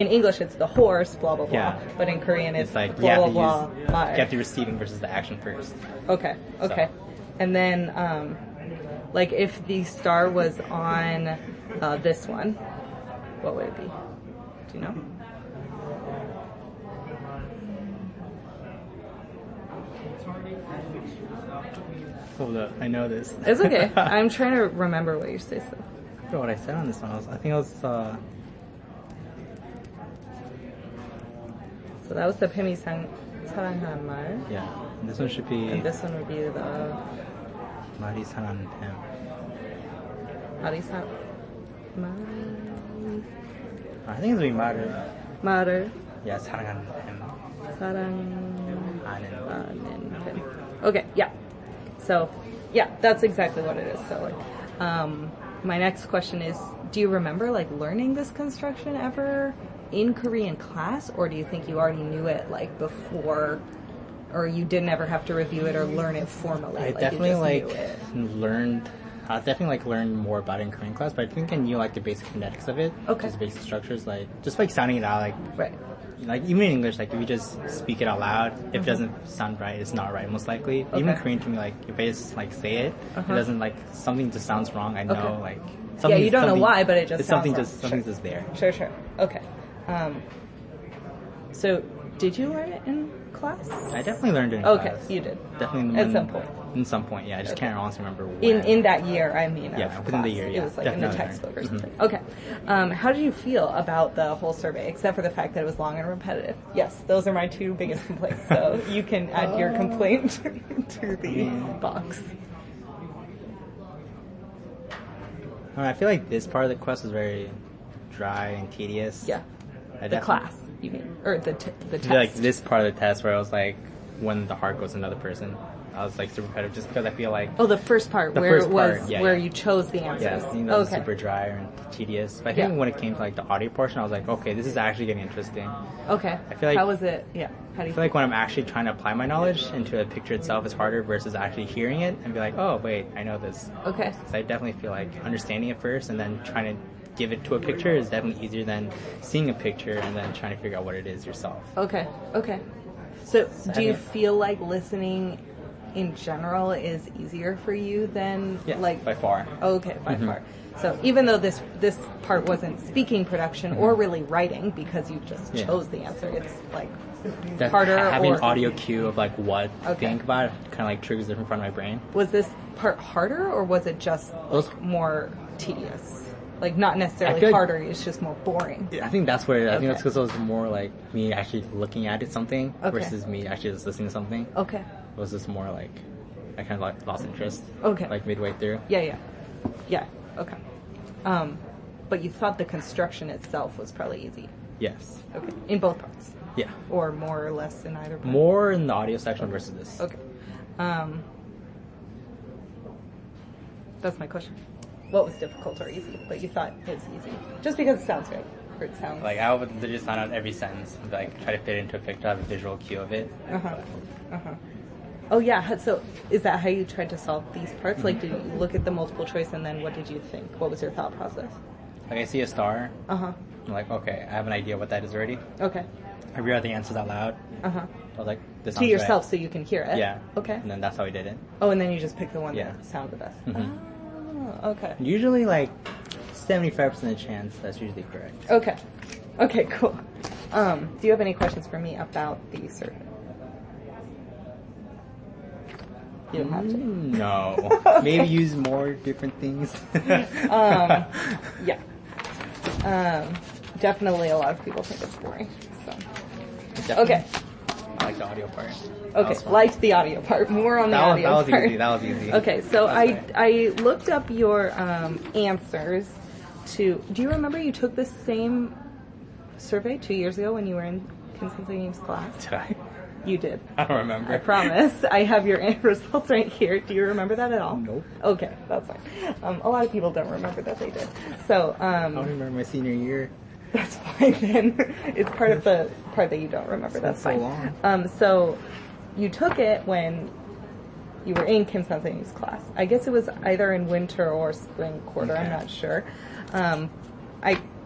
in English it's the horse, blah blah blah. Yeah. But in Korean it's like blah you blah have to blah. you have the receiving versus the action first. Okay. Okay. So. And then like if the star was on this one, what would it be? Do you know? Hold up, I know this. It's okay. I'm trying to remember what you say. So. I forgot what I said on this one. I think it was. So that was the Pemi 사랑하는 말. Yeah, and this one should be. And this one would be the 말이 사랑하는 뱀. 말이 사 I think it's gonna be 말을. 말을 Yeah, 사랑하는 뱀. 사랑하는 뱀. Okay, yeah. So, yeah, that's exactly what it is. So, like, my next question is, do you remember, like, learning this construction ever in Korean class, or do you think you already knew it, like, before, or you didn't ever have to review it or learn it formally? I definitely, learned more about it in Korean class, but I think I knew, like, the basic phonetics of it. Okay. Just basic structures, like, just, like, sounding it out, like... Right. Like, even in English, like, if you just speak it out loud, if it doesn't sound right, it's not right, most likely. Okay. Even Korean to me, like, if I just, like, say it, it doesn't, like, something just sounds wrong, I know, Okay. like... Yeah, you don't know why, but it just sounds wrong. Something's just there. Sure. Okay. So, did you learn it in class? I definitely learned it in class. Okay, you did. Definitely. At some point. In some point, yeah. I just can't honestly remember when. In that year, I mean. Yeah, of within the class. year, yeah. It was like in the Definitely textbook or learned. something. Okay. How did you feel about the whole survey, except for the fact that it was long and repetitive? Yes, those are my two biggest complaints. So you can add your complaint to the box. I feel like this part of the quest was very dry and tedious. Yeah. The class, you mean, or the I test. feel like this part of the test where I was like, when the heart goes to another person, I was like super repetitive just because I feel like... Oh, the first part where it was where you chose the answers. Yeah, I think that was super dry and tedious. But I think when it came to like the audio portion, I was like, okay, this is actually getting interesting. Okay. I feel like... How was it? Yeah. How do you feel like when I'm actually trying to apply my knowledge into a picture itself is harder versus actually hearing it and be like, oh, wait, I know this. Okay. So I definitely feel like understanding it first and then trying to give it to a picture is definitely easier than seeing a picture and then trying to figure out what it is yourself. Okay. So do you feel like listening in general is easier for you than like by far. Okay, by far. So even though this part wasn't speaking production or really writing because you just chose the answer, it's like harder. Having an audio cue of like what to think about it kind of like triggers different part of my brain. Was this part harder or was it just more tedious? Like not necessarily harder, it's just more boring. Yeah, I think that's where I think that's because it was more like me actually looking at it something versus me actually just listening to something. Okay. It was just more like I kind of like lost interest. Okay. Like midway through. Yeah. Okay. But you thought the construction itself was probably easy. Yes. Okay. In both parts. Yeah. Or more or less in either part. More in the audio section versus this. Okay. That's my question. What was difficult or easy, but you thought it was easy? Just because it sounds good. Or it sounds... Like, I would just sound out every sentence. Like, try to fit it into a picture, have a visual cue of it. Oh, yeah. So, is that how you tried to solve these parts? Like, did you look at the multiple choice and then what did you think? What was your thought process? Like, I see a star. I'm like, okay, I have an idea what that is already. Okay. I read out the answers out loud. I was like, this sounds to yourself right. so you can hear it? Yeah. Okay. And then that's how we did it. Oh, and then you just picked the one that sounded the best. Okay. Usually, like, 75% chance that's usually correct. Okay, cool. Do you have any questions for me about the survey? You don't have to. No. Maybe use more different things. Yeah. Definitely a lot of people think it's boring. So. Okay. I like the audio part. Okay, liked the audio part. More on the audio part. That was easy. Okay, so I looked up your answers to... Do you remember you took the same survey 2 years ago when you were in Kim Sensei's class? Did I? You did. I don't remember. I promise. I have your results right here. Do you remember that at all? Nope. Okay, that's fine. A lot of people don't remember that they did. So, I don't remember my senior year. That's fine then. It's part of the part that you don't remember. That's fine. So long. So you took it when you were in Kim Sensei's class. I guess it was either in winter or spring quarter. I'm not sure.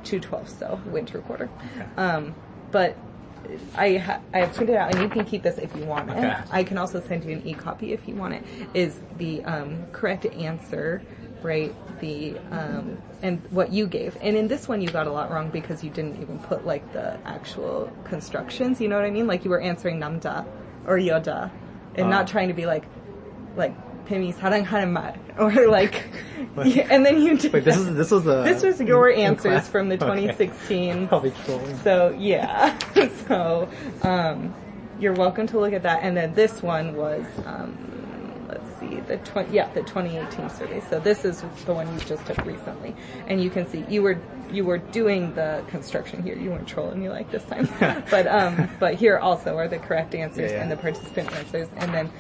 2/12, so winter quarter. Okay. But I have printed out, and you can keep this if you want it. Okay. I can also send you an e-copy if you want it. Is the correct answer, right? The and what you gave, and in this one you got a lot wrong because you didn't even put like the actual constructions. You know what I mean? Like you were answering 남자 or 여자, and not trying to be like 뱀이 사랑하는 말 or like. Yeah, and then you did. Wait, this was your answers class? from the Okay. 2016. Probably trolling. So yeah, so you're welcome to look at that. And then this one was let's see, the 2018 survey. So this is the one you just took recently, and you can see you were doing the construction here. You weren't trolling me like this time, but here also are the correct answers and the participant answers. And then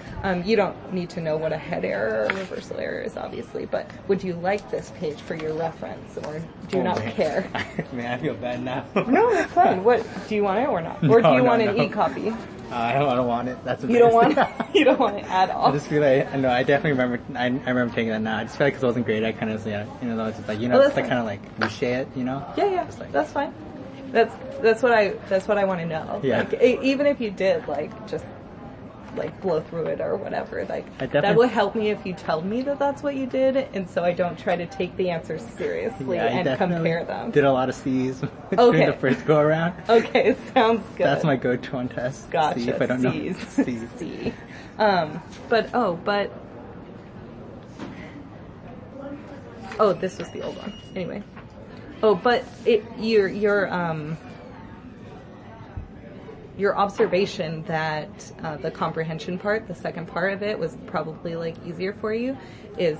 you don't need to know what a head error or reversal error is, obviously. But would you like this page for your reference, or do you not care? Man, I feel bad now. No, it's fine. What do you want it or not? Or do you want an e-copy? I don't want it. That's You don't want it? You don't want it at all? I just feel like, I know, I definitely remember, I remember taking that now. I just feel like because it wasn't great, I kind of, it's just like, it's like kind of like, cliche it, Yeah, like, that's fine. That's what I want to know. Yeah. Like, even if you did, like, just, like, blow through it or whatever, like, that would help me if you tell me that that's what you did, and so I don't try to take the answers seriously and compare them. Did a lot of C's during the first go around. Okay, sounds good. That's my go-to on tests. Gotcha. C if I don't C's. know. C's. C. This was the old one. Anyway. Your observation that the comprehension part, the second part of it, was probably like easier for you, is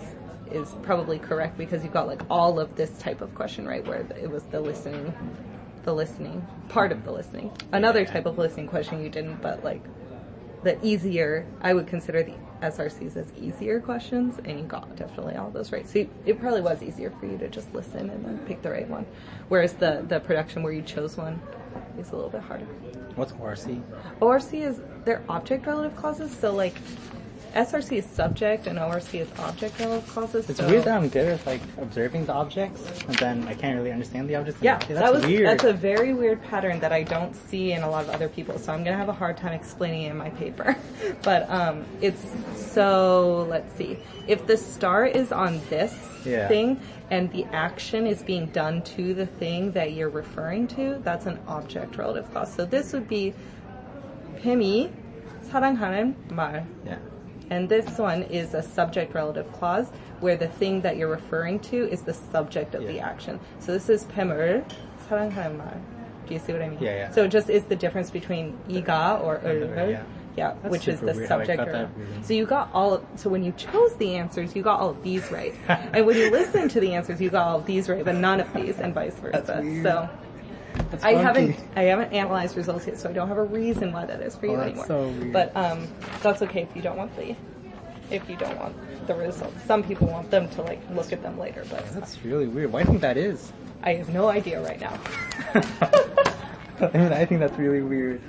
probably correct because you got like all of this type of question right, where it was the listening part of the listening. Another type of listening question you didn't, but like the easier, I would consider the SRCs as easier questions, and you got definitely all those right. So it probably was easier for you to just listen and then pick the right one. Whereas the production where you chose one is a little bit harder. What's ORC? ORC is their object relative clauses. So like SRC is subject and ORC is object relative clauses. It's weird that I'm good at like observing the objects, and then I can't really understand the objects. Yeah, that's weird. That's a very weird pattern that I don't see in a lot of other people. So I'm gonna have a hard time explaining it in my paper. But it's so, let's see. If the star is on this thing and the action is being done to the thing that you're referring to, that's an object relative clause. So this would be 뱀이 사랑하는 말. Yeah. And this one is a subject relative clause where the thing that you're referring to is the subject of the action. So this is 뱀을 사랑하는 말. Do you see what I mean? Yeah. So it just is the difference between 이가 or 을을. Yeah, which is the weird subject. So you got so when you chose the answers, you got all of these right. And when you listened to the answers, you got all of these right, but none of these, and vice versa. That's weird. So That's I haven't analyzed results yet, so I don't have a reason why that is for you anymore. So weird. But that's okay if you don't want the results. Some people want them to like look at them later, but that's really weird. Why do you think that is? I have no idea right now. I think that's really weird.